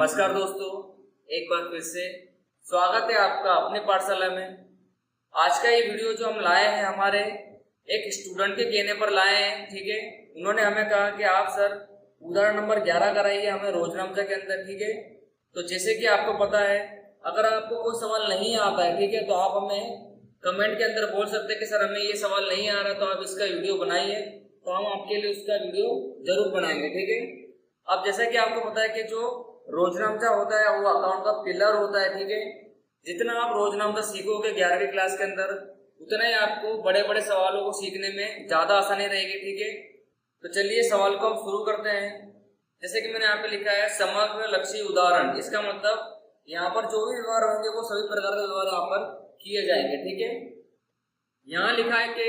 नमस्कार दोस्तों, एक बार फिर से स्वागत है आपका अपने पाठशाला में। आज का ये वीडियो जो हम लाए हैं हमारे एक स्टूडेंट के कहने पर लाए हैं। ठीक है, उन्होंने हमें कहा कि आप सर उदाहरण नंबर 11 कराइए हमें रोजनामचा के अंदर। ठीक है, तो जैसे कि आपको पता है, अगर आपको कोई सवाल नहीं आता है, ठीक है, तो आप हमें कमेंट के अंदर बोल सकते हैं कि सर हमें ये सवाल नहीं आ रहा, तो आप इसका वीडियो बनाइए, तो हम आपके लिए उसका वीडियो जरूर बनाएंगे। ठीक है, अब जैसा कि आपको पता है कि जो रोजनामचा होता है वो अकाउंट का पिलर होता है। ठीक है, जितना आप रोजनामचा सीखोगे 11वीं क्लास के अंदर, उतना ही आपको बड़े बड़े सवालों को सीखने में ज्यादा आसानी रहेगी। ठीक है, तो चलिए सवाल को हम शुरू करते हैं। जैसे कि मैंने यहाँ पे लिखा है समग्र लक्ष्य उदाहरण। इसका मतलब यहाँ पर जो भी व्यवहार होंगे वो सभी प्रकार के व्यवहार यहाँ पर किए जाएंगे। ठीक है, यहाँ लिखा है कि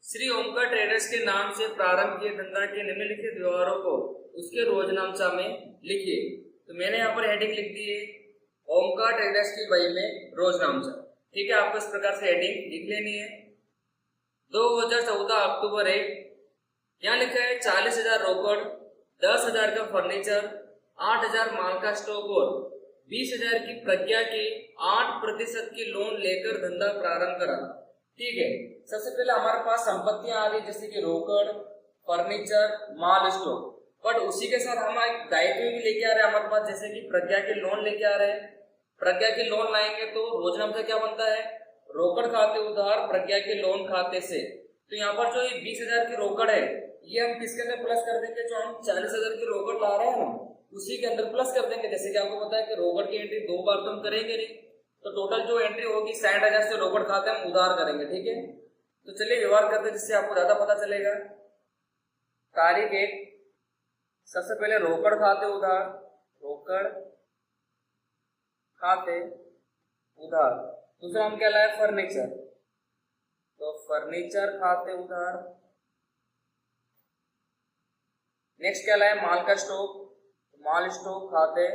श्री ओमकार ट्रेडर्स के नाम से प्रारंभ किए धंधा के निम्नलिखित व्यवहारों को उसके रोजनामचा में लिखिए। तो मैंने यहाँ पर हेडिंग लिख दी है ओमकार ट्रेडर्स की बही में रोजनामचा। ठीक है, आपको इस प्रकार से हेडिंग लिख लेनी है। 2014 अक्टूबर 1, यहाँ लिखा है 40,000 रोकड़, 10,000 का फर्नीचर, 8,000 माल का स्टॉक और 20,000 की प्रज्ञा की 8% की लोन लेकर धंधा प्रारंभ करा। ठीक है, सबसे पहले हमारे पास संपत्तियां आ गई जैसे कि रोकड़, फर्नीचर, माल स्टॉक, बट उसी के साथ हम एक दायित्व भी लेके आ रहे हैं हमारे पास, जैसे कि प्रज्ञा के लोन लेके आ रहे हैं। प्रज्ञा के लोन लाएंगे तो रोजनामचा क्या बनता है, रोकड़ खाते उधार प्रज्ञा के लोन खाते से। तो यहाँ पर जो ये 20,000 की रोकड़ है ये हम किसके अंदर प्लस कर देंगे, जो हम 40,000 की रोकड़ ला रहे हैं ना उसी के अंदर प्लस कर देंगे। जैसे कि आपको पता है कि रोकड़ की एंट्री 2 बार तो हम करेंगे नहीं, तो टोटल जो एंट्री होगी 60,000 से रोकड़ खाते हम उधार करेंगे। ठीक है, तो चलिए व्यवहार करते हैं जिससे आपको ज्यादा पता चलेगा। तारीख 1, सबसे पहले रोकड़ खाते उधार, रोकड़ खाते उधार। दूसरा हम क्या लाए, फर्नीचर, तो फर्नीचर खाते उधार। नेक्स्ट क्या लाए, माल का स्टॉक, माल स्टॉक खाते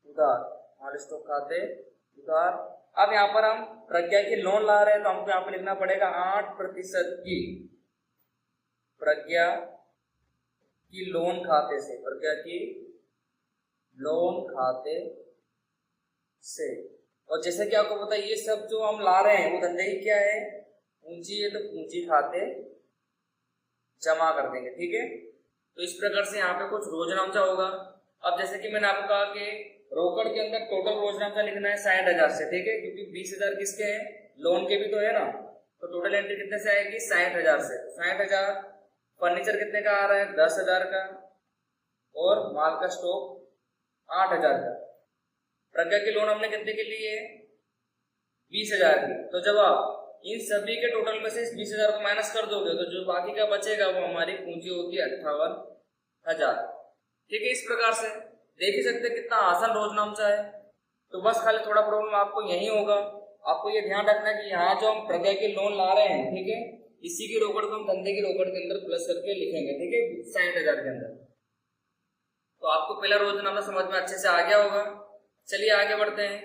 उधार, माल स्टॉक खाते उधार। अब यहाँ पर हम प्रज्ञा की लोन ला रहे हैं तो हमको यहाँ पे लिखना पड़ेगा 8% की प्रज्ञा की लोन खाते से, प्रज्ञा की लोन खाते से। और जैसे कि आपको पता है ये सब जो हम ला रहे हैं वो धंधे की क्या है, पूंजी है, तो पूंजी खाते जमा कर देंगे। ठीक है, तो इस प्रकार से यहाँ पे कुछ रोजनामचा होगा। अब जैसे कि मैंने आपको कहा कि रोकड़ के अंदर टोटल रोजनामचा लिखना है 60,000 से। ठीक है, क्योंकि 20,000 किसके हैं, लोन के भी तो है ना, तो टोटल एंट्री कितने से आएगी, 60,000 से। 60,000, फर्नीचर कितने का आ रहा है, 10,000 का, और माल का स्टॉक 8,000 का। प्रज्ञा की लोन हमने कितने के लिए, 20,000 की। तो जब आप इन सभी के टोटल में से इस 20,000 को माइनस कर दोगे तो जो बाकी का बचेगा वो हमारी पूंजी होती है 58,000। ठीक है, इस प्रकार से देख ही सकते कितना आसान रोजनामचा है। तो बस खाली थोड़ा प्रॉब्लम आपको यही होगा, आपको ये ध्यान रखना है कि यहाँ जो हम प्रज्ञा की लोन ला रहे हैं, ठीक है, इसी की रोकड़ को हम धंधे की रोकड़ के अंदर प्लस करके लिखेंगे। ठीक है, 60,000 के अंदर। तो आपको पहला रोजनामा समझ में अच्छे से आ गया होगा। चलिए आगे बढ़ते हैं।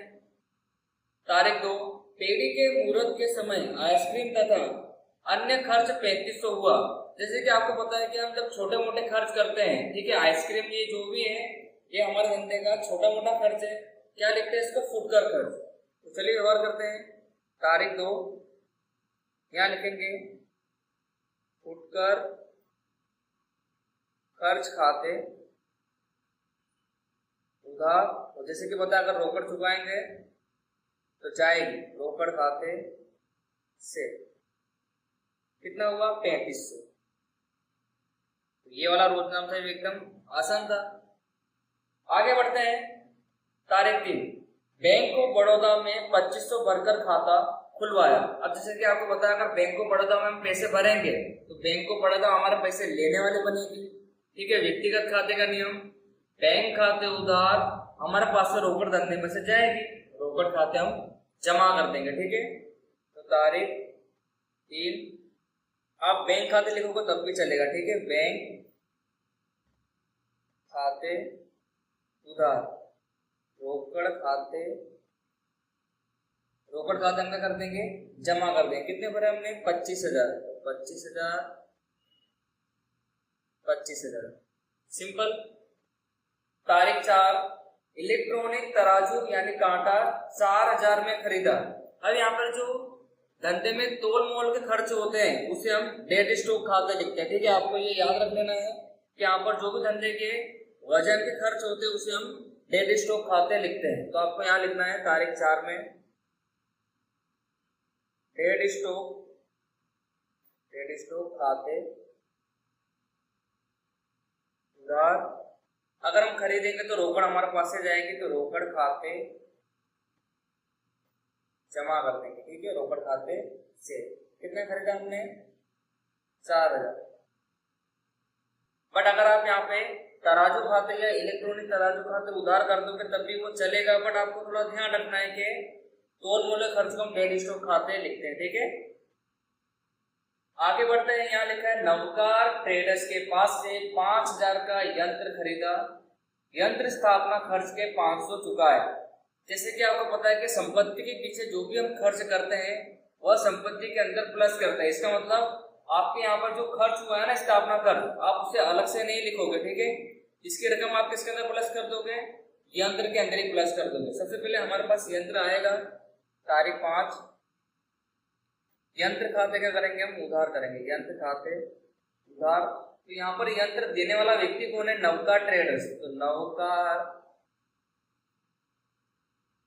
तारीख 2, पेड़ी के मुहूर्त के समय आइसक्रीम तथा अन्य खर्च 3500 हुआ। जैसे कि आपको पता है कि हम जब छोटे मोटे खर्च करते हैं, ठीक है, आइसक्रीम ये जो भी है ये हमारे धंधे का छोटा मोटा खर्च है। क्या लिखते हैं इसको, फुटकर खर्च। तो चलिए व्यवहार करते हैं। तारीख 2, यहाँ लिखेंगे फुटकर खर्च खाते उधार। तो जैसे कि पता है अगर रोकड़ चुकाएंगे तो जाएगी रोकड़ खाते से, कितना हुआ, 3500। तो ये वाला रोजनामचा एकदम आसान था। आगे बढ़ते हैं। तारीख 3, बैंक ऑफ बड़ौदा में 2500 भरकर खाता खुलवाया। अब जैसे कि आपको पता है अगर बैंक ऑफ बड़ौदा में हम पैसे भरेंगे तो बैंक ऑफ बड़ौदा हमारे पैसे लेने वाले बनेगी। ठीक है, व्यक्तिगत खाते का नियम, बैंक खाते उधार हमारे पास से रोकड़ धंधे में से जाएगी, रोकड़ खाते हम जमा कर देंगे। ठीक है, तो तारीख 3, आप बैंक खाते लिखोगे तब भी चलेगा। ठीक है, बैंक खाते उधार रोकड़ खाते, रोकड़ खाते हम कर देंगे जमा कर देंगे। कितने भरे हमने, 25,000, 25,000, 25,000 सिंपल। तारीख 4, इलेक्ट्रॉनिक तराजू यानी कांटा 4000 में खरीदा। अब यहाँ पर जो धंधे में तोल मोल के खर्च होते हैं उसे हम डेड स्टॉक खाते लिखते हैं, ठीक है। आपको ये याद रख लेना है कि यहाँ पर जो भी धंधे के वजन के खर्च होते हैं उसे हम डेड स्टॉक खाते लिखते हैं। तो आपको यहाँ लिखना है तारीख 4 में डेड स्टॉक खाते उधार। अगर हम खरीदेंगे तो रोकड़ हमारे पास से जाएगी, तो रोकड़ खाते जमा कर देंगे, ठीक है। रोकड़ खाते से कितने खरीदा हमने? 4000। बट अगर आप यहाँ पे तराजू खाते या इलेक्ट्रॉनिक तराजू खाते उधार कर दोगे तब भी वो चलेगा, बट आपको थोड़ा ध्यान रखना है कि तोल मोल खर्च को हम डेड स्टॉक खाते लिखते हैं, ठीक है। आगे बढ़ते हैं। यहाँ लिखा है नवकार ट्रेडर्स के पास से 5000 का यंत्र खरीदा, यंत्र स्थापना खर्च के 500 चुका है। जैसे कि आपको पता है कि संपत्ति के पीछे जो भी हम खर्च करते हैं वह संपत्ति के अंदर प्लस करते हैं। इसका मतलब आपके यहाँ पर जो खर्च हुआ है ना स्थापना खर्च, आप उसे अलग से नहीं लिखोगे, ठीक है। इसकी रकम आप किसके अंदर प्लस कर दोगे? यंत्र के अंदर ही प्लस कर दोगे। सबसे पहले हमारे पास यंत्र आएगा तारीख 5। यंत्र खाते क्या करेंगे? हम उधार करेंगे, यंत्र खाते उधार। तो यहाँ पर यंत्र देने वाला व्यक्ति कौन है? नवकार ट्रेडर्स। तो नवकार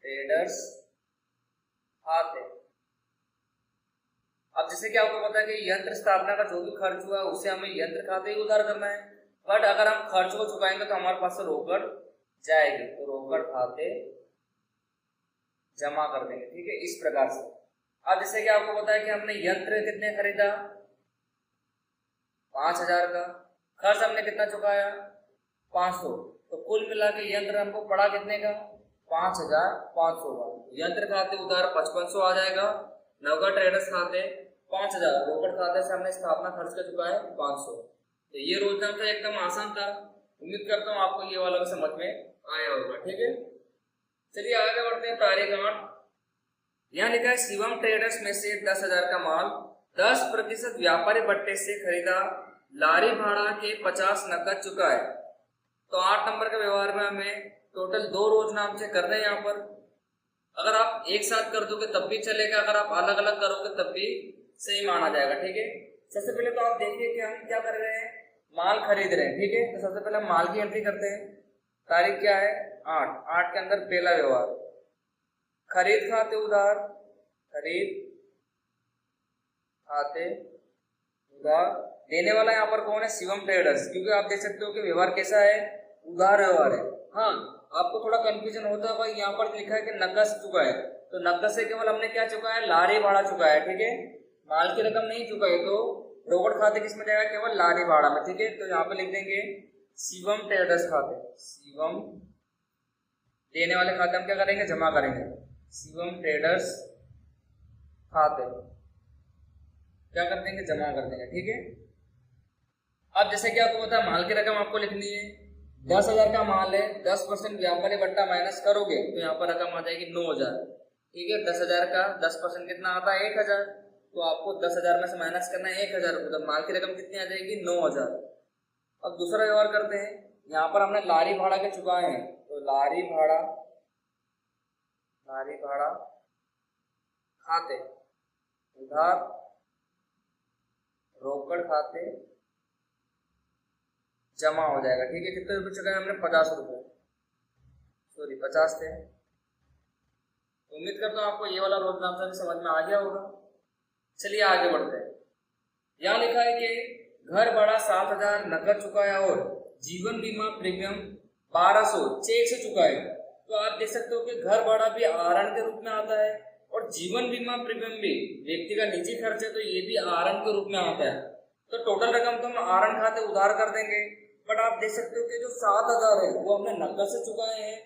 ट्रेडर्स खाते। अब जैसे कि आपको पता है कि यंत्र स्थापना का जो भी खर्च हुआ उसे हमें यंत्र खाते ही उधार करना है, बट अगर हम खर्च को चुकाएंगे तो हमारे पास से रोकड़ जाएगी, तो रोकड़ खाते जमा कर देंगे, ठीक है, इस प्रकार से। अब जैसे कि आपको पता है कि हमने यंत्र कितने खरीदा? 5000 का। खर्च हमने कितना चुकाया? 500। तो कुल मिला के यंत्र हमको पड़ा कितने का? 5500 का। यंत्र खाते उधार 5500 आ जाएगा, नवकार ट्रेडर्स खाते 5000, रोकड़ खाते से हमने स्थापना खर्च का चुका है 500। तो ये रोजना था, एकदम आसान था। उम्मीद करता हूँ आपको ये वाला भी समझ में आया होगा, ठीक है। चलिए आगे बढ़ते हैं। तारीख 8। यहाँ लिखा है शिवम ट्रेडर्स में से 10,000 का माल 10% व्यापारी भट्टे से खरीदा, लारी भाड़ा के 50 नकद चुका है। तो 8 नंबर के व्यवहार में हमें टोटल 2 रोज नाम से कर रहे हैं। यहाँ पर अगर आप एक साथ कर दोगे तब भी चलेगा, अगर आप अलग अलग करोगे तब भी सही माना जाएगा, ठीक है। सबसे पहले तो आप देखिए कि हम क्या कर रहे हैं, माल खरीद रहे हैं, ठीक है। तो सबसे पहले हम माल की एंट्री करते हैं। तारीख क्या है? 8। 8 के अंदर पहला व्यवहार खरीद खाते उधार, खरीद खाते उधार। देने वाला यहाँ पर कौन है? शिवम ट्रेडर्स, क्योंकि आप देख सकते हो कि व्यवहार कैसा है? उधार व्यवहार है। हाँ, आपको थोड़ा कंफ्यूजन होता है भाई, यहाँ पर लिखा है कि नकद चुका है, तो नकद से केवल हमने क्या चुका है? लारी भाड़ा चुका है, ठीक है। माल की रकम नहीं चुका है, तो रोकड़ खाते किस में जाएगा? केवल लारी भाड़ा में, ठीक है। तो यहाँ पे लिख देंगे शिवम ट्रेडर्स खाते। शिवम देने वाले खाते हम क्या करेंगे? जमा करेंगे। शिवम ट्रेडर्स खाते क्या कर देंगे? जमा कर देंगे, ठीक है। अब जैसे कि आपको पता है माल की रकम आपको लिखनी है। 10,000 का माल है, 10% व्यापारी भट्टा माइनस करोगे तो यहाँ पर रकम आ जाएगी 9,000, ठीक है। 10,000 का 10% कितना आता है? 1,000। तो आपको 10,000 में से माइनस करना है 1,000, मतलब माल की रकम कितनी आ जाएगी? 9,000। अब दूसरा व्यवहार करते हैं। यहाँ पर हमने लारी भाड़ा के चुकाए हैं, तो लारी भाड़ा खाते उधार, रोकड़ खाते जमा हो जाएगा, ठीक है। कितने रुपए चुकाए हमने? 50 रुपए, सॉरी 50 थे। उम्मीद करता हूँ आपको ये वाला रोज नाम भी समझ में आ गया होगा। चलिए आगे बढ़ते हैं। यहाँ लिखा है कि घर भाड़ा 7,000 नकद चुकाया और जीवन बीमा प्रीमियम 1200 चेक से चुकाया। तो आप देख सकते हो कि घर भाड़ा भी आहरण के रूप में आता है और जीवन बीमा प्रीमियम भी व्यक्ति का निजी खर्च है, तो ये भी आहरण के रूप में आता है। तो टोटल रकम तो हम आहरण खाते उधार कर देंगे, बट आप देख सकते हो कि जो 7,000 है वो हमने नकद से चुकाए हैं,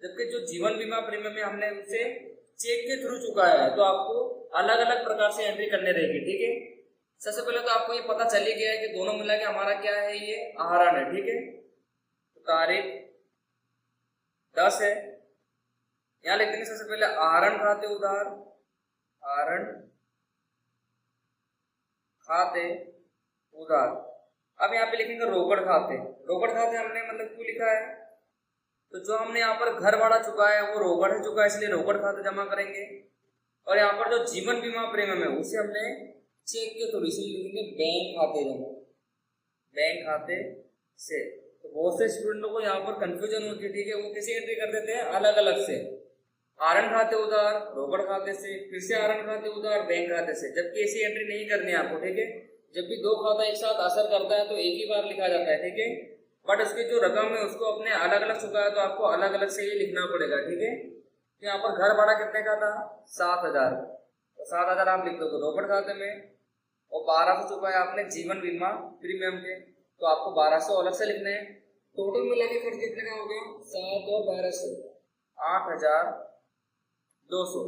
जबकि जो जीवन बीमा प्रीमियम है हमने उसे चेक के थ्रू चुकाया है। तो आपको अलग अलग प्रकार से एंट्री करने रहेगी, ठीक है। सबसे पहले तो आपको ये पता चल ही गया है कि दोनों मिला के हमारा क्या है? ये आहरण है, ठीक है। तो तारीख 10 है, यहाँ लिख देंगे सबसे पहले आहरण खाते उधार, आहरण खाते उधार। अब यहाँ पे लिखेंगे रोकड़ खाते। रोकड़ खाते हमने मतलब क्यों लिखा है? तो जो हमने यहाँ पर घर भाड़ा चुका है वो रोकड़ से चुका है, इसलिए रोकड़ खाते जमा करेंगे। और यहाँ पर जो जीवन बीमा प्रीमियम है उसे हमने चेक के थ्रू इसलिए लिखेंगे बैंक खाते जमा, बैंक खाते से। तो बहुत से स्टूडेंटों को यहाँ पर कंफ्यूजन होती है, ठीक है, वो कैसे एंट्री कर देते हैं अलग अलग से, आरएन खाते उधार, रोकड़ खाते से, फिर से आरएन खाते उधार, बैंक खाते से, जबकि ऐसी एंट्री नहीं करनी है आपको, ठीक है। जब भी दो खाता एक साथ असर करता है तो एक ही बार लिखा जाता है, ठीक है, बट उसकी जो रकम है उसको अपने अलग अलग चुका है तो आपको अलग अलग से ही लिखना पड़ेगा, ठीक है। तो यहाँ पर घर भाड़ा कितने का था 7,000, तो 7,000 आप लिख दोगे रोकड़ खाते में, और 1200 चुका है आपने जीवन बीमा प्रीमियम के, तो आपको 1200 अलग से लिखने हैं। टोटल मिला के खर्च कितने का हो गया 7 और 1200 8,200।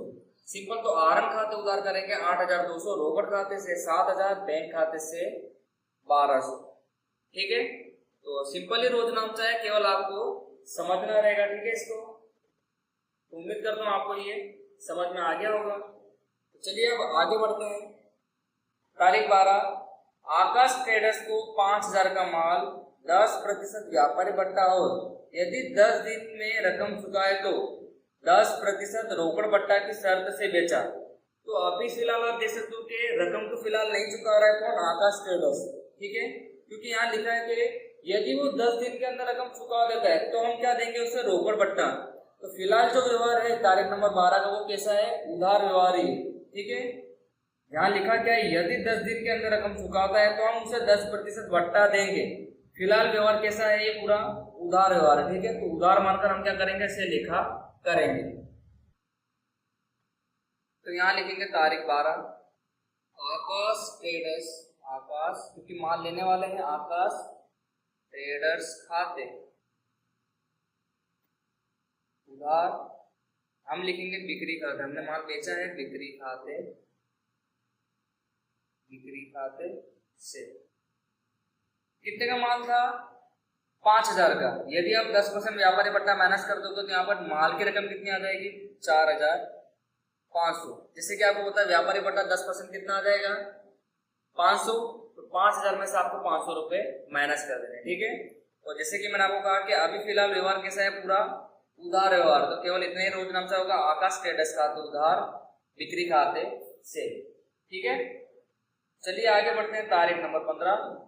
सिंपल, तो आरएन खाते उधार करेंगे 8,200, रोकड़ खाते से 7,000, बैंक खाते से 1200, ठीक है। तो सिंपल ही रोज नामचा है, केवल आपको समझना रहेगा, ठीक है। इसको तो उम्मीद करता हूँ आपको ये समझ में आ गया होगा। तो चलिए अब आगे बढ़ते हैं। तारीख 12, आकाश ट्रेडर्स को 5,000 का माल 10% व्यापारी बट्टा और यदि 10 दिन में रकम चुकाए तो 10% रोकड़ बट्टा की शर्त से बेचा। तो अभी फिलहाल आप देख सकते हो कि रकम तो फिलहाल नहीं चुका रहा है कौन, आकाश ट्रेडर्स, ठीक है, क्योंकि यहाँ लिखा है कि यदि वो 10 दिन के अंदर रकम चुका देता है तो हम क्या देंगे उसे, रोकड़ बट्टा। तो फिलहाल जो व्यवहार है तारीख नंबर 12 का वो कैसा है, उधार व्यवहार ही, ठीक है। यहाँ लिखा क्या है, यदि 10 दिन के अंदर रकम चुकाता है तो हम उसे 10% बट्टा देंगे। फिलहाल व्यवहार कैसा है, ये पूरा उधार व्यवहार है, ठीक है। तो उधार मानकर हम क्या करेंगे, इसे लिखा करेंगे। तो यहाँ लिखेंगे तारीख 12, आकाश ट्रेडर्स, आकाश क्योंकि माल लेने वाले हैं, आकाश ट्रेडर्स खाते उधार, हम लिखेंगे बिक्री खाते, हमने माल बेचा है, बिक्री खाते, बिक्री खाते से। कितने का माल था 5,000 का, यदि आप 10% व्यापारी बट्टा माइनस कर दोगे तो यहाँ पर माल की रकम कितनी आ जाएगी 4,500। जैसे कि आपको पता है व्यापारी बट्टा 10% कितना आ जाएगा 500, तो 5,000 में से आपको 500 रुपए माइनस कर देने, ठीक है। और जैसे कि मैंने आपको कहा कि अभी फिलहाल व्यवहार कैसा है, पूरा उधार व्यवहार, तो केवल इतने ही रोज नाम से होगा, आकाश ट्रेडर्स खाते उधार, बिक्री खाते से, ठीक है। चलिए आगे बढ़ते हैं। तारीख नंबर 15,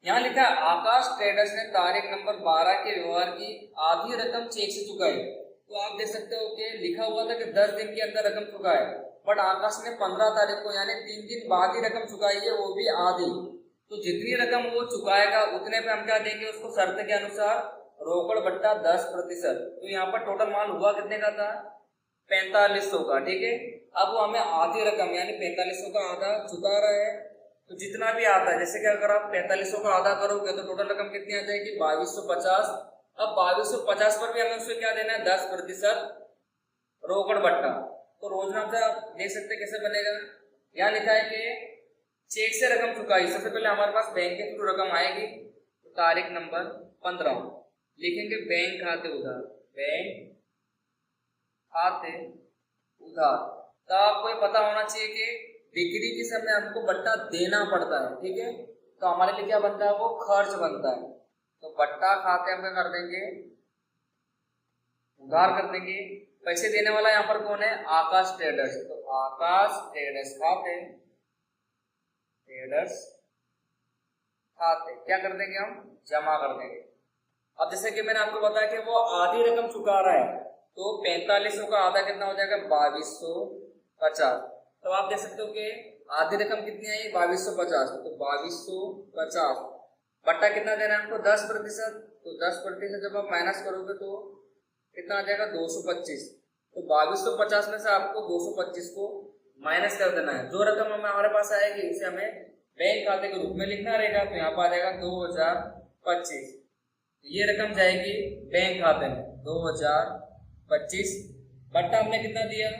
यहाँ लिखा है आकाश ट्रेडर्स ने तारीख नंबर 12 के व्यवहार की आधी रकम चेक से चुकाई। तो आप देख सकते हो कि लिखा हुआ था कि 10 दिन के अंदर रकम चुकाए, बट आकाश ने 15 तारीख को यानी 3 दिन बाद ही रकम चुकाई है, वो भी आधी। तो जितनी रकम वो चुकाएगा उतने पे हम क्या देंगे उसको, शर्त के अनुसार रोकड़ बट्टा 10%। तो यहाँ पर टोटल माल हुआ कितने का था 4500 का, ठीक है। अब वो हमें आधी रकम यानी 4500 का आधा चुका रहा है, तो जितना भी आता है, जैसे कि अगर आप 4500 का आधा करोगे तो टोटल रकम कितनी आ जाएगी 2250। अब 2250 पर भी हमें उससे क्या देना है 10% रोकड़ बट्टा। तो रोजनाम से आप देख सकते कैसे बनेगा, यहाँ लिखा है कि चेक से रकम चुकाई, सबसे पहले हमारे पास बैंक के थ्रू रकम आएगी। तो तारीख नंबर 15 लिखेंगे बैंक खाते उधार, बैंक खाते उधार। तो आपको ये पता होना चाहिए कि बिक्री के समय हमको बट्टा देना पड़ता है, ठीक है। तो हमारे लिए क्या बनता है, वो खर्च बनता है। तो बट्टा खाते हम कर देंगे उधार कर देंगे। पैसे देने वाला यहाँ पर कौन है, आकाश ट्रेडर्स। तो आकाश ट्रेडर्स खाते, ट्रेडर्स खाते क्या कर देंगे हम, जमा कर देंगे। अब जैसे कि मैंने आपको बताया कि वो आधी रकम चुका रहा है, तो 4500 का आधा कितना हो जाएगा 2250। तो आप देख सकते हो कि आधी रकम कितनी आई 2250, तो 2250 बट्टा कितना देना है हमको 10%। तो 10% जब आप माइनस करोगे तो कितना आ जाएगा 225। तो 2250 में से आपको 225 को माइनस कर देना है। जो रकम हमारे पास आएगी उसे हमें बैंक खाते के रूप में लिखना रहेगा। तो यहाँ पर आ जाएगा 2025, ये रकम जाएगी बैंक खाते में 2025। बट्टा हमने कितना दिया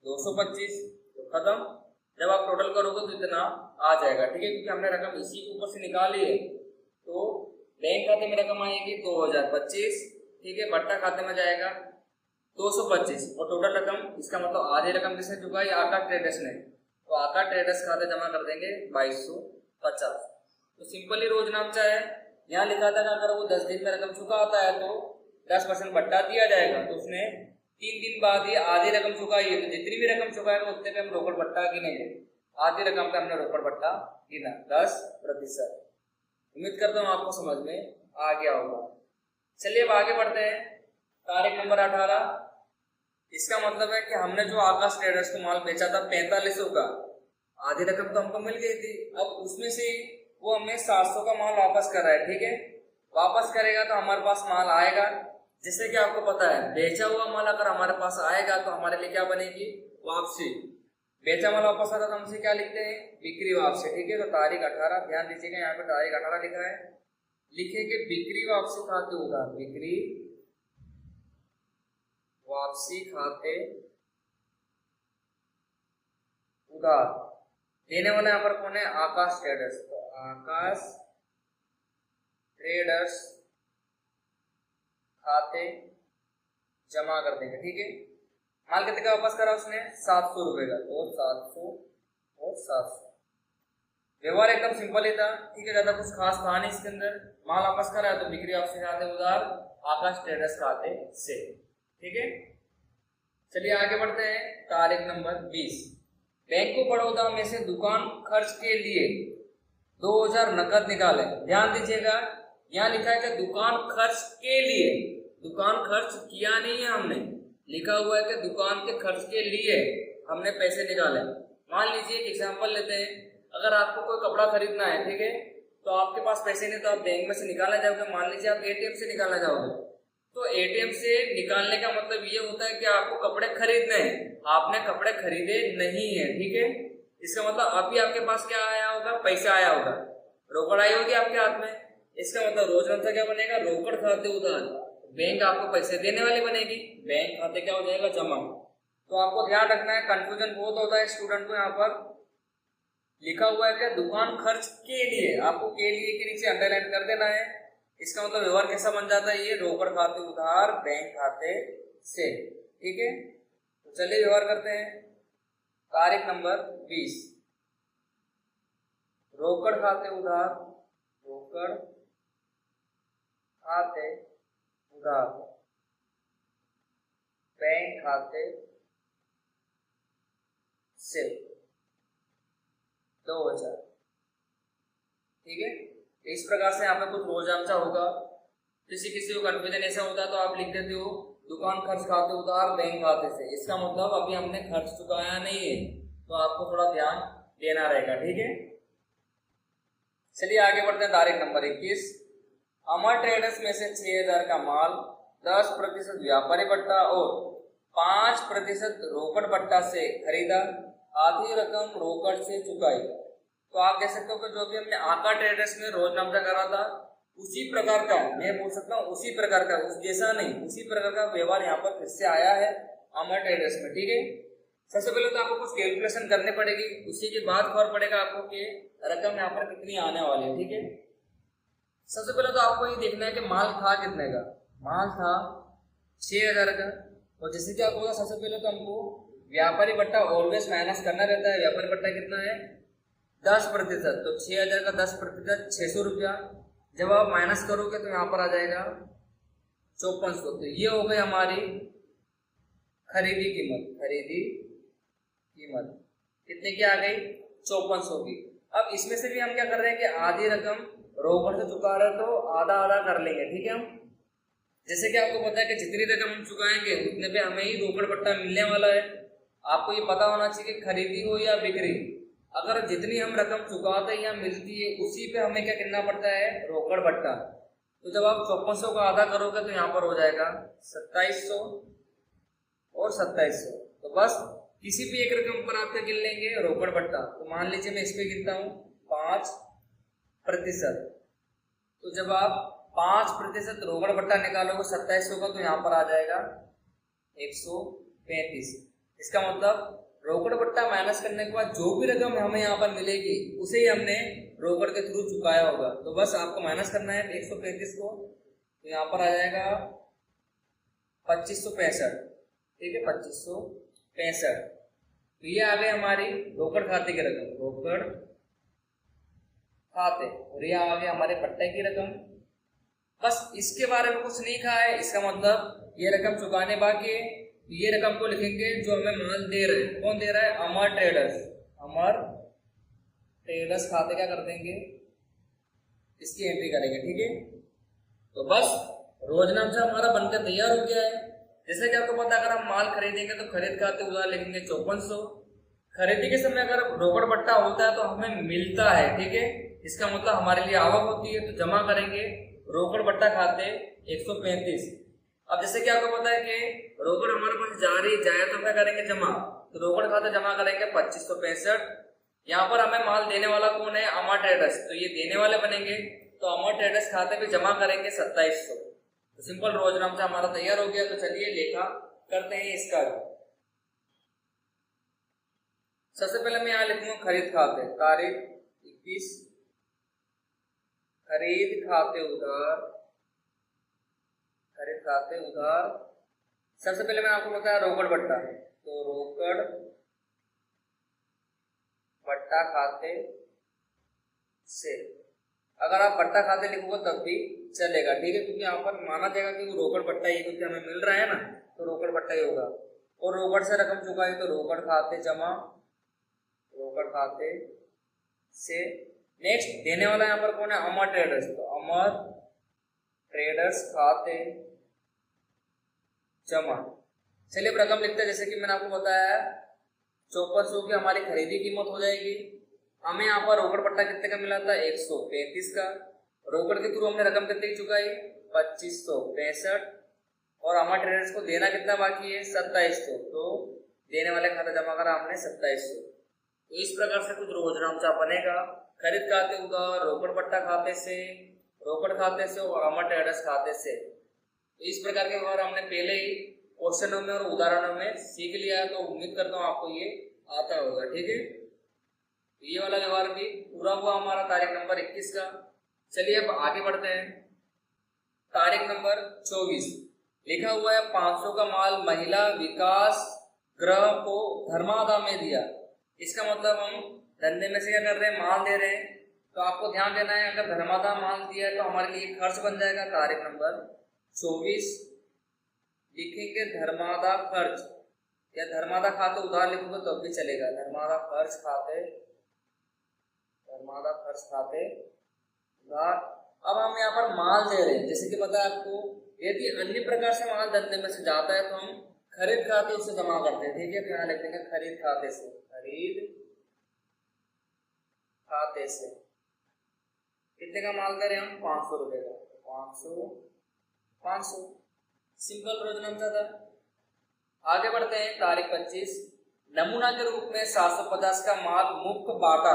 225, तो खत्म। जब आप टोटल करोगे तो इतना आ जाएगा, ठीक है, क्योंकि हमने रकम इसी के ऊपर से निकाली है। तो बैंक खाते में रकम आएगी 2025, ठीक है, बट्टा खाते में जाएगा 225 और टोटल रकम, इसका मतलब आधी रकम किसने चुकाई, आकाश ट्रेडर्स ने। तो आकाश ट्रेडर्स खाते जमा कर देंगे 2250। तो सिंपली रोज नामचा है, यहाँ लिखा था कि अगर वो 10 दिन में रकम चुकाता है तो 10% बट्टा दिया जाएगा। तो उसने 3 दिन बाद ये आधी रकम चुकाई है, तो जितनी भी रकम चुकाएगा उतने पे हम रोकड़ बट्टा गिनेंगे। आधी रकम पे हमने रोकड़ बट्टा गिना 10%। उम्मीद करता हूँ आपको समझ में आ गया होगा। चलिए अब आगे बढ़ते हैं। तारीख नंबर 18। इसका मतलब है कि हमने जो आकाश ट्रेडर्स को माल बेचा था 4500 का, आधी रकम तो हमको मिल गई थी। अब उसमें से वो हमें 700 का माल वापस कर रहा है, ठीक है। वापस करेगा तो हमारे पास माल आएगा। जैसे कि आपको पता है बेचा हुआ माल अगर हमारे पास आएगा तो हमारे लिए क्या बनेगी, वापसी। बेचा माल वापस आता तो हमसे क्या लिखते हैं, बिक्री वापसी, ठीक है। तो तारीख 18, ध्यान दीजिएगा यहाँ पे तारीख 18 लिखा है। लिखे कि बिक्री वापसी खाते उधार, बिक्री वापसी खाते उधार। देने वाला यहाँ पर कौन है, आकाश ट्रेडर्स। तो आकाश ट्रेडर्स खाते जमा कर देंगे, ठीक है। माल कितने का वापस करा उसने, 700 रुपए का। तो 700 और 700। व्यवहार एकदम सिंपल ही था, ठीक है, ज्यादा कुछ खास था नहीं इसके अंदर। माल वापस करा तो बिक्री वापसी खाते उधार आकाश ट्रेडर्स खाते से, ठीक है। चलिए आगे बढ़ते हैं। तारीख नंबर 20। बैंक ऑफ बड़ौदा में से दुकान खर्च के लिए 2000 नकद निकाले। ध्यान दीजिएगा यहाँ लिखा है कि दुकान खर्च के लिए, दुकान खर्च किया नहीं है हमने, लिखा हुआ है कि दुकान के खर्च के लिए हमने पैसे निकाले। मान लीजिए एक एग्जांपल लेते हैं, अगर आपको कोई कपड़ा खरीदना है, ठीक है, तो आपके पास पैसे नहीं तो आप बैंक में से निकालना जाओगे। मान लीजिए आप एटीएम से निकालना जाओगे, तो एटीएम से निकालने का मतलब ये होता है कि आपको कपड़े खरीदने हैं, आपने कपड़े खरीदे नहीं है, ठीक है। इसका मतलब अभी आपके पास क्या आया होगा, पैसा आया होगा, रोकड़ आई होगी आपके हाथ में। इसका मतलब रोजमर्रा क्या बनेगा, रोकड़ खाते उधार। बैंक आपको पैसे देने वाली बनेगी, बैंक खाते क्या हो जाएगा, जमा। तो आपको ध्यान रखना है, कंफ्यूजन बहुत होता है स्टूडेंट को। यहाँ पर लिखा हुआ है कि दुकान खर्च के लिए, आपको के लिए के नीचे अंडरलाइन कर देना है। इसका मतलब व्यवहार कैसा बन जाता है, ये रोकड़ खाते उधार बैंक खाते से, ठीक है। तो चलिए व्यवहार करते हैं। तारीख नंबर 20। रोकड़ खाते उधार, रोकड़ खाते उधार बैंक खाते से 2000, ठीक है। इस प्रकार से यहाँ पे कुछ रोजामचा होगा। किसी को कंफ्यूजन ऐसा होता है तो आप लिख देते हो दुकान खर्च खाते उधार बैंक खाते से। इसका मतलब अभी हमने खर्च चुकाया नहीं है, तो आपको थोड़ा ध्यान देना रहेगा, ठीक है। चलिए आगे बढ़ते हैं। तारीख नंबर 21। अमर ट्रेडर्स में से 6000 का माल 10% व्यापारी बट्टा और 5% रोकड़ बट्टा से खरीदा, आधी रकम रोकड़ से चुकाई। तो आप देख सकते हो कि जो भी हमने आका ट्रेडर्स में रोजनामा करा था उसी प्रकार का, मैं बोल सकता हूँ उसी प्रकार का, उस जैसा नहीं, उसी प्रकार का व्यवहार यहाँ पर फिर से आया है अमर ट्रेडर्स में, ठीक है। सबसे पहले तो आपको कुछ कैलकुलेशन करनी पड़ेगी, उसी के बाद खबर पड़ेगा आपको कि रकम यहाँ पर कितनी आने वाली है, ठीक है। सबसे पहले तो आपको ये देखना है कि माल था कितने का। माल था 6000 का। और जैसे कि आपको सबसे पहले तो हमको व्यापारी बट्टा ऑलवेज माइनस करना रहता है। व्यापारी बट्टा कितना है, 10%। तो 6000 का 10% 600 रुपया। जब आप माइनस करोगे तो यहाँ पर आ जाएगा 5400। तो ये हो गई हमारी खरीदी कीमत। खरीदी कीमत कितने की आ गई, 5400 की। अब इसमें से भी हम क्या कर रहे हैं कि आधी रकम रोकड़ से चुका रहे तो आधा आधा कर लेंगे, ठीक है। हम जैसे कि आपको पता है कि जितनी रकम हम चुकाएंगे उतने पे हमें ही रोकड़ बट्टा मिलने वाला है। आपको ये पता होना चाहिए कि खरीदी हो या बिक्री, अगर जितनी हम रकम चुकाते हैं या मिलती है उसी पे हमें क्या करना पड़ता है, रोकड़ बट्टा। तो जब आप 5400 का आधा करोगे तो यहाँ पर हो जाएगा 2700 और 2700। तो बस किसी भी एक रकम पर आप क्या गिन लेंगे, रोकड़ बट्टा। तो मान लीजिए मैं इस पे गिनता हूँ 5%। तो जब आप 5% रोकड़ बट्टा निकालोगे 2700 का, तो यहाँ पर आ जाएगा 135। इसका मतलब रोकड़ बट्टा माइनस करने के बाद जो भी रकम हमें यहाँ पर मिलेगी उसे ही हमने रोकड़ के थ्रू चुकाया होगा। तो बस आपको माइनस करना है 135 को, तो यहाँ पर आ जाएगा 2565, ठीक है, 2565। तो ये आ गई हमारी रोकड़ खाते की रकम, रोकड़ खाते। और ये आ गई हमारे बट्टे की रकम, बस इसके बारे में कुछ नहीं कहा है। इसका मतलब ये रकम चुकाने बाकी है, ये रकम को लिखेंगे जो हमें माल दे रहे हैं। कौन दे रहा है? अमर ट्रेडर्स। अमर ट्रेडर्स खाते क्या कर देंगे, इसकी एंट्री करेंगे। ठीक है, तो बस रोजनामा हमारा बनकर तैयार हो गया है। जैसे कि आपको पता है, अगर हम माल खरीदेंगे तो खरीद खाते उधार लिखेंगे 5400। खरीदी के समय अगर रोकड़ बट्टा होता है तो हमें मिलता है। ठीक है, इसका मतलब हमारे लिए आवक होती है, तो जमा करेंगे रोकड़ बट्टा खाते 135। अब जैसे कि आपको पता है कि रोकड़ हमारे पास जा रही जाए तो क्या करेंगे? जमा। तो रोकड़ खाते जमा करेंगे 2565। यहाँ पर हमें माल देने वाला कौन है? अमर ट्रेडर्स, तो ये देने वाले बनेंगे, तो अमर ट्रेडर्स खाते पे जमा करेंगे 2700। तो सिंपल रोजनामा हमारा तैयार हो गया। तो चलिए लेखा करते हैं इसका। सबसे पहले मैं यहाँ लिखूंगा खरीद खाते, तारीख 21, खरीद खाते उधार, खरीद खाते उधार। सबसे पहले मैं आपको बताया रोकड़ बट्टा, तो रोकड़ बट्टा खाते से। अगर आप बट्टा खाते लिखोगे तब भी चलेगा। ठीक है, क्योंकि यहाँ पर माना जाएगा कि वो रोकड़ बट्टा ही, क्योंकि हमें मिल रहा है ना, तो रोकड़ बट्टा ही होगा। और रोकड़ से रकम चुकाई तो रोकड़ खाते जमा, रोकड़ खाते से। नेक्स्ट देने वाला यहाँ पर कौन है? अमर ट्रेडर्स, तो अमर ट्रेडर्स खाते जमा। चलिए अब रकम लिखते हैं। जैसे कि मैंने आपको बताया 5400 की हमारी खरीदी कीमत हो जाएगी। हमें यहाँ पर रोकड़ पट्टा कितने का मिला था? 135 का। रोकड़ के थ्रू हमने रकम कितने की चुकाई? 2565। और अमर ट्रेडर्स को देना कितना बाकी है? 2700। तो देने वाले खाता जमा करा हमने 2700। तो इस प्रकार से कुछ रोजनामा बनेगा। खरीद खाते उधार, रोकड़ पट्टा खाते से, रोकड़ खाते से और अमर ट्रेडर्स खाते से। तो इस प्रकार के व्यवहार हमने पहले ही क्वेश्चनों में और उदाहरणों में सीख लिया है, तो उम्मीद करता हूँ आपको ये आता होगा। ठीक है, ये वाला व्यवहार भी पूरा हुआ हमारा तारीख नंबर 21 का। चलिए अब आगे बढ़ते हैं। तारीख नंबर 24 लिखा हुआ है 500 का माल महिला विकास गृह को धर्मादा में दिया। इसका मतलब हम धंधे में से क्या कर रहे हैं? माल दे रहे हैं। तो आपको ध्यान देना है, अगर धर्मादा माल दिया है तो हमारे लिए खर्च बन जाएगा। तारीख नंबर 24 लिखेंगे धर्मादा खर्च, या धर्मादा खाते उधार लिखोगे तो भी चलेगा। धर्मादा खर्च खाते, धर्मादा खर्च खाते उधार। अब हम यहाँ पर माल दे रहे हैं, जैसे कि पता है आपको, यदि अन्य प्रकार से माल धंधे में से जाता है तो हम खरीद खाते उसे जमा करते हैं। ठीक है, तो यहाँ लिख देंगे खरीद खाते से, खरीद खाते से। कितने का माल दे रहे हैं हम? 500 रुपए का। 500 सिंपल रोजनामा था। आगे बढ़ते हैं। तारीख 25 नमूना के रूप में 750 का माल मुफ्त बांटा।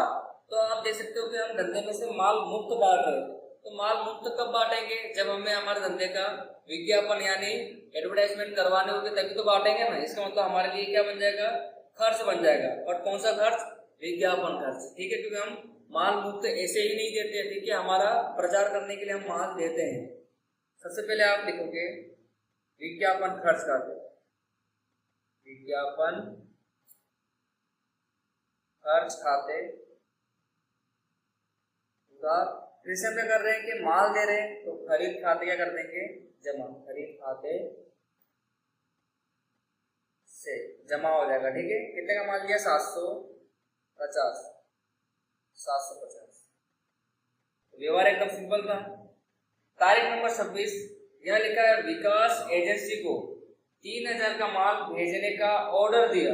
तो आप देख सकते हो कि हम धंधे में से माल मुफ्त बांट रहे हैं। तो माल मुफ्त कब बांटेंगे? जब हमें हमारे धंधे का विज्ञापन यानी एडवर्टाइजमेंट करवाने होंगे तभी तो बांटेंगे ना। इसका मतलब हमारे लिए क्या बन जाएगा? खर्च बन जाएगा। और कौन सा खर्च? विज्ञापन खर्च। ठीक है, क्योंकि हम माल मुफ्त ऐसे ही नहीं देते। ठीक है, हमारा प्रचार करने के लिए हम माल देते हैं। सबसे पहले आप लिखोगे विज्ञापन खर्च खाते, विज्ञापन खर्च खाते उधार। जैसे हम क्या कर रहे हैं कि माल दे रहे हैं, तो खरीद खाते क्या कर देंगे? जमा। खरीद खाते से जमा हो जाएगा। ठीक है, कितने का माल दिया? 750। 750 व्यवहार एकदम सिंपल था। तारीख नंबर 26 यह लिखा है विकास एजेंसी को 3000 का माल भेजने का ऑर्डर दिया।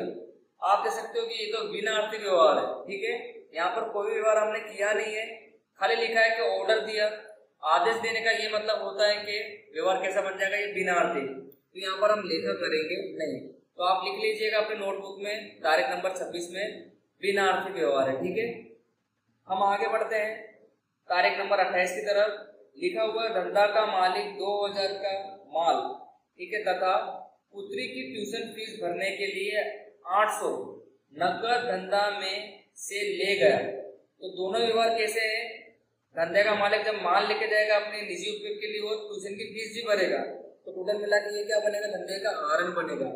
आप देख सकते हो कि ये तो बिना आर्थिक व्यवहार है। ठीक है, यहाँ पर कोई व्यवहार हमने किया नहीं है, खाली लिखा है कि ऑर्डर दिया। आदेश देने का ये मतलब होता है कि व्यवहार कैसा बन जाएगा? ये बिना आर्थिक। तो यहाँ पर हम लेखा करेंगे नहीं, तो आप लिख लीजिएगा अपने नोटबुक में तारीख नंबर 26 में बिना आर्थिक व्यवहार है। ठीक है, हम आगे बढ़ते हैं। तारीख नंबर 28 की तरफ लिखा हुआ धंधा का मालिक 2000 का माल, ठीक है, तथा पुत्री की ट्यूशन फीस भरने के लिए 800 नकद धंधा में से ले गया। तो दोनों व्यवहार कैसे हैं? धंधे का मालिक जब माल लेके जाएगा अपने निजी उपयोग के लिए, वो ट्यूशन की फीस भी भरेगा। तो टोटल मिला के ये क्या बनेगा? धंधे का आरन बनेगा।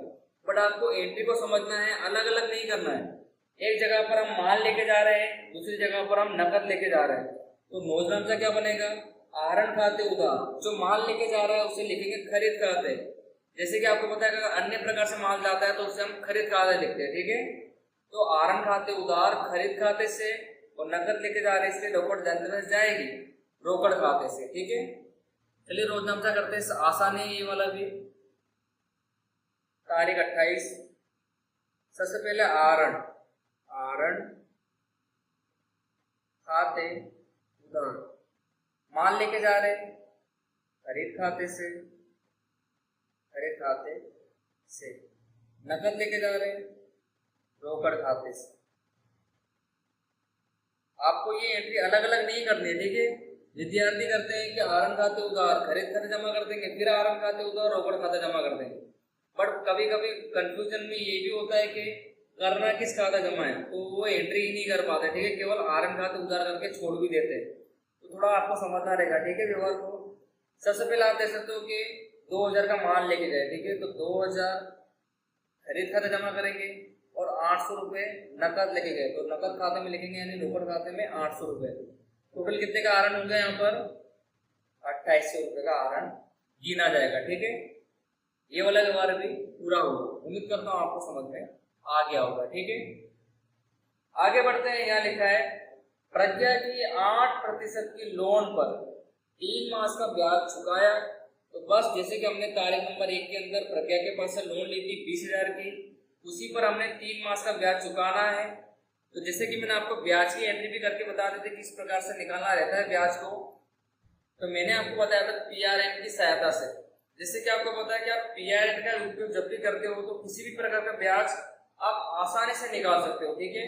बट आपको एंट्री को समझना है, अलग अलग नहीं करना है। एक जगह पर हम माल लेके जा रहे हैं, दूसरी जगह पर हम नकद लेके जा रहे हैं। तो रोजनामा क्या बनेगा? आहरण खाते उधार, जो माल लेके जा रहा है उसे लिखेंगे खरीद खाते। जैसे कि आपको पता है अगर अन्य प्रकार से माल जाता है तो उसे हम खरीद खाते लिखते हैं, ठीक है। तो आहरण खाते उधार खरीद खाते से, और नकद लेके जा रहे इसलिए रोकड़ धनराशि में जाएगी रोकड़ खाते से, ठीक है। चलिए रोज नमसा करते हैं, आसान है ये वाला भी। तारीख 28। सबसे पहले आहरण, आहरण खाते उधार, माल लेके जा रहे खरीद खाते से, खरीद खाते से, नकद लेके जा रहे रोकड़ खाते से। आपको ये एंट्री अलग अलग नहीं करनी है, ठीक है। विद्यार्थी करते हैं कि आहरण खाते उधार खरीद खाते जमा कर देंगे, फिर आहरण खाते उधार रोकड़ खाते जमा कर देंगे। बट कभी कभी कंफ्यूजन में ये भी होता है कि करना किस खाता जमा है, तो वो एंट्री ही नहीं कर पाते, ठीक है। केवल आहरण खाते उधार करके छोड़ भी देते हैं, तो थोड़ा आपको समझना रहेगा, ठीक है। व्यवहार को सबसे पहले आप देख सकते हो कि 2000 का माल लेके जाए, ठीक है। तो 2000 खरीद खाते जमा करेंगे और 800 रुपये नकद लेके गए, तो नकद खाते में लिखेंगे यानी रोकड़ खाते में 800 रुपये। टोटल कितने का आहरण होगा यहाँ पर 2800 रुपये का आहरण गिना जाएगा, ठीक है। ये वाला व्यवहार भी पूरा होगा। उम्मीद करता हूँ आपको समझ में आ गया होगा, ठीक है। आगे बढ़ते हैं। यहाँ लिखा है प्रज्ञा की 8% की लोन पर 3 मास का ब्याज चुकाया। तो बस जैसे कि हमने तारीख नंबर 1 के अंदर प्रज्ञा के पास से लोन ली थी 20,000 की, उसी पर हमने 3 मास का ब्याज चुकाना है। तो जैसे कि मैंने आपको ब्याज की एंट्री भी करके बता देते किस प्रकार से निकालना रहता है ब्याज को, तो मैंने आपको बताया था पीआरएन की सहायता से। जैसे कि आपको पता है कि आप पीआरएन का उपयोग जब भी करते हो तो किसी भी प्रकार का ब्याज आप आसानी से निकाल सकते हो, ठीक है।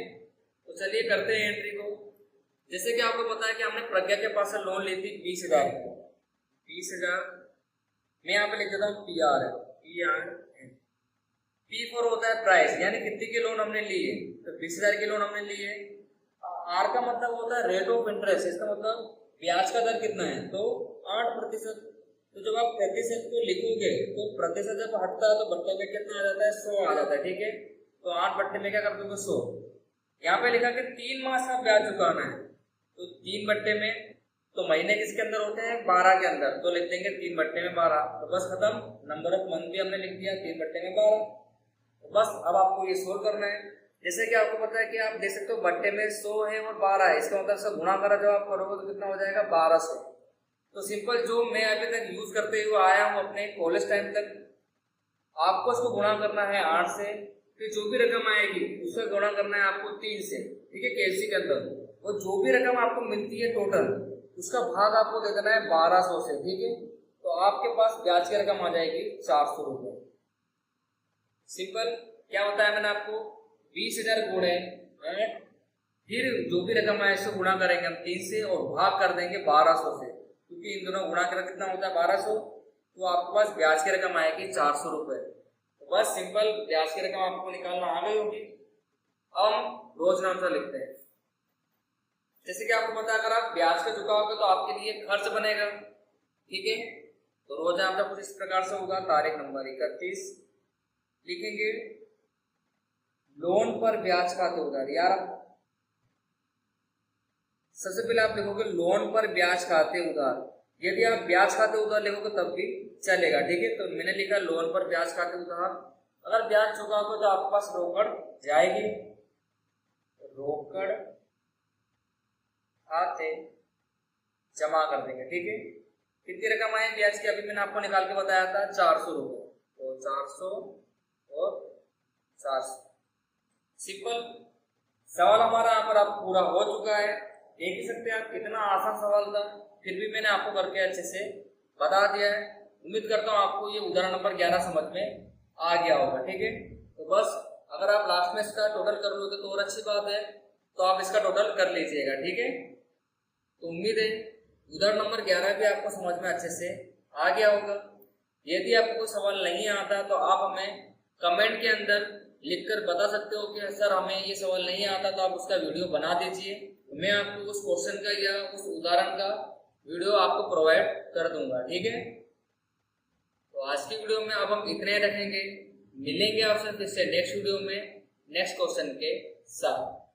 तो चलिए करते हैं एंट्री को। जैसे कि आपको पता है कि हमने प्रज्ञा के पास से लोन ली थी 20,000 की, 20,000 मैं यहाँ पे लिख देता हूँ पीआरएन। पी फॉर होता है प्राइस, यानी कितने की लोन हमने ली है, तो 20,000 की लोन हमने ली है। आर का मतलब होता है रेट ऑफ इंटरेस्ट, इसका मतलब ब्याज का दर कितना है, तो 8%। तो जब आप प्रतिशत को लिखोगे तो प्रतिशत जब हटता है तो बट्टे में कितना आ जाता है 100 आ जाता है, ठीक है। तो 8 बट्टे में क्या कर दोगे 100। यहाँ पे लिखा कि 3 मास का ब्याज चुकाना है, तो 3 बट्टे में, तो महीने किसके अंदर होते हैं 12 के अंदर, तो लिख देंगे 3 बट्टे में 12। तो बस खत्म, नंबर ऑफ मंथ भी हमने लिख दिया 3 बट्टे में 12। तो बस अब आपको ये सोल्व करना है। जैसे कि आपको पता है कि आप देख सकते हो बट्टे में 100 है और 12 है, इसका मतलब से गुणा करा जब आप करोगे तो कितना हो जाएगा 1200। तो सिंपल जो मैं अभी तक यूज करते हुए आया हूँ अपने कॉलेज टाइम तक, आपको इसको गुणा करना है 8 से, फिर जो भी रकम आएगी उसका गुणा करना है आपको 3 से, ठीक है, केएलसी के अंदर। और जो भी रकम आपको मिलती है टोटल उसका भाग आपको दे देना है 1200 से, ठीक है। तो आपके पास ब्याज की रकम आ जाएगी 400 रुपये। सिंपल क्या बताया मैंने आपको, 20,000 गुणे 8, फिर जो भी रकम आए इसको गुणा करेंगे हम 3 से और भाग कर देंगे 1200 से, क्योंकि इन दोनों गुणा कर कितना होता है 1200। तो आपके पास ब्याज की रकम आएगी 400 रुपये। तो बस सिंपल ब्याज की रकम आपको निकालना आ गई होगी। अब हम रोज नामसा लिखते हैं। जैसे कि आपको पता है अगर आप ब्याज का चुकाओगे तो आपके लिए खर्च बनेगा, ठीक है। तो रोज नामसा कुछ इस प्रकार से होगा। तारीख नंबर 31 लिखेंगे लोन पर ब्याज खाते उधार। यार सबसे पहले आप लिखोगे लोन पर ब्याज खाते उधार। यदि आप ब्याज खाते उधार लिखोगे तब भी चलेगा, ठीक है। तो मैंने लिखा लोन पर ब्याज खाते उधार। अगर ब्याज चुकाओगे तो आपके पास रोकड़ जाएगी, रोकड़ खाते जमा कर देंगे, ठीक है। कितनी रकम आए ब्याज की, अभी मैंने आपको निकाल के बताया था 400 रुपये। तो 400 और 400। सिंपल सवाल हमारा यहाँ पर अब पूरा हो चुका है। देख ही सकते हैं आप कितना आसान सवाल था, फिर भी मैंने आपको करके अच्छे से बता दिया है। उम्मीद करता हूँ आपको ये उदाहरण नंबर 11 समझ में आ गया होगा, ठीक है। तो बस अगर आप लास्ट में इसका टोटल कर लोगे तो और अच्छी बात है, तो आप इसका टोटल कर लीजिएगा, ठीक है। तो उम्मीद है उदाहरण नंबर 11 भी आपको समझ में अच्छे से आ गया होगा। यदि आपको कोई सवाल नहीं आता तो आप हमें कमेंट के अंदर लिखकर बता सकते हो कि सर हमें ये सवाल नहीं आता, तो आप उसका वीडियो बना दीजिए। मैं आपको उस क्वेश्चन का या उस उदाहरण का वीडियो आपको प्रोवाइड कर दूंगा, ठीक है। तो आज की वीडियो में अब हम इतने रखेंगे। मिलेंगे आपसे फिर से नेक्स्ट वीडियो में नेक्स्ट क्वेश्चन के साथ।